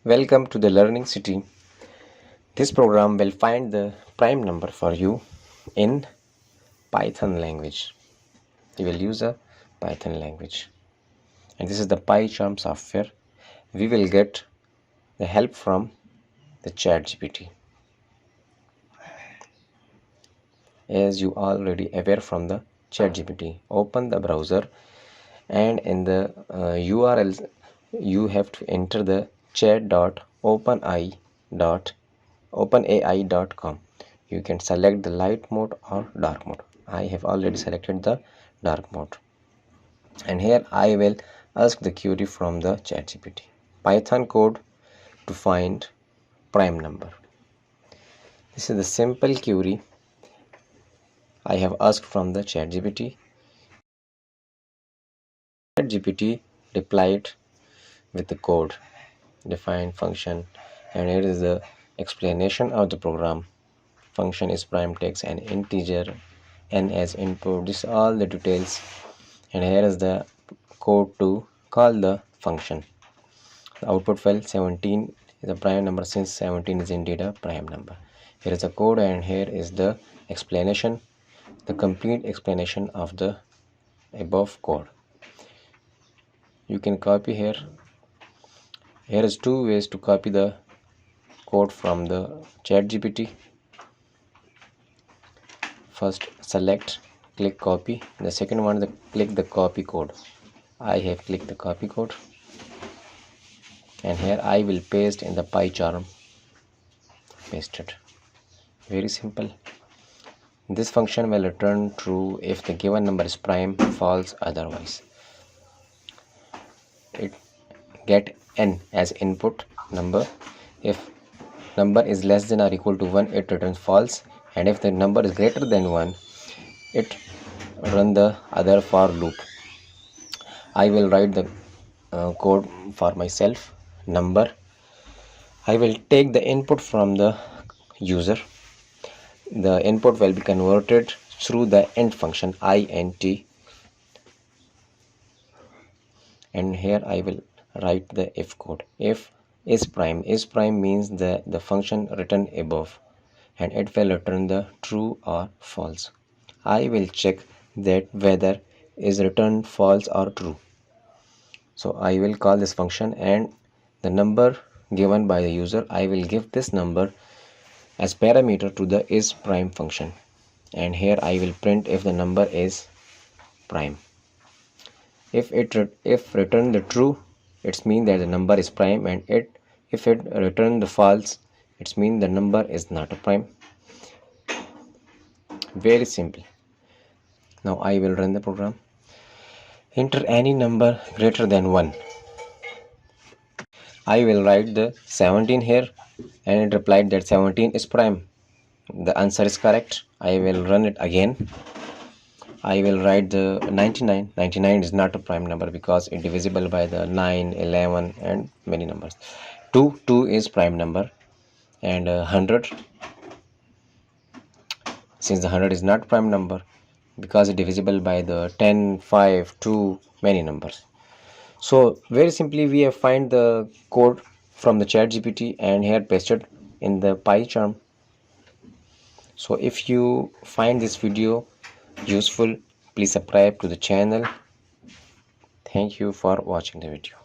Welcome to the Learning City. This program will find the prime number for you in Python language. You will use a Python language. And this is the PyCharm software. We will get the help from the ChatGPT. As you already aware from the ChatGPT, open the browser and in the URL you have to enter the chat.openai.com. You can select the light mode or dark mode. I have already selected the dark mode, and here I will ask the query from the ChatGPT. Python code to find prime number. This is the simple query I have asked from the ChatGPT. ChatGPT replied with the code, define function, and here is the explanation of the program. Function is prime takes an integer n as input. This is all the details, and here is the code to call the function. The output file 17 is a prime number since 17 is indeed a prime number. Here is the code, and here is the explanation, the complete explanation of the above code. You can copy here. Here is two ways to copy the code from the ChatGPT. First, select, click copy. The second one, click the copy code. I have clicked the copy code, and here I will paste in the PyCharm. Pasted. Very simple. This function will return true if the given number is prime, false otherwise. It get n as input number. If number is less than or equal to 1, it returns false, and if the number is greater than 1, it run the other for loop. I will write the code for myself. Number, I will take the input from the user. The input will be converted through the int function, int, and here I will write the if code. If is prime means the function written above, and it will return the true or false. I will check that whether is returned false or true. So I will call this function, and the number given by the user, I will give this number as parameter to the is prime function, and here I will print if the number is prime. If return the true, it means that the number is prime, and if it return the false, it means the number is not a prime. Very simple. Now I will run the program. Enter any number greater than 1. I will write the 17 here, and it replied that 17 is prime. The answer is correct. I will run it again. I will write the 99. 99 is not a prime number because it is divisible by the 9, 11 and many numbers. 2 is prime number, and 100, since the 100 is not prime number because it is divisible by the 10, 5, 2, many numbers. So very simply we have find the code from the ChatGPT and here pasted in the PyCharm. So if you find this video useful, please subscribe to the channel. Thank you for watching the video.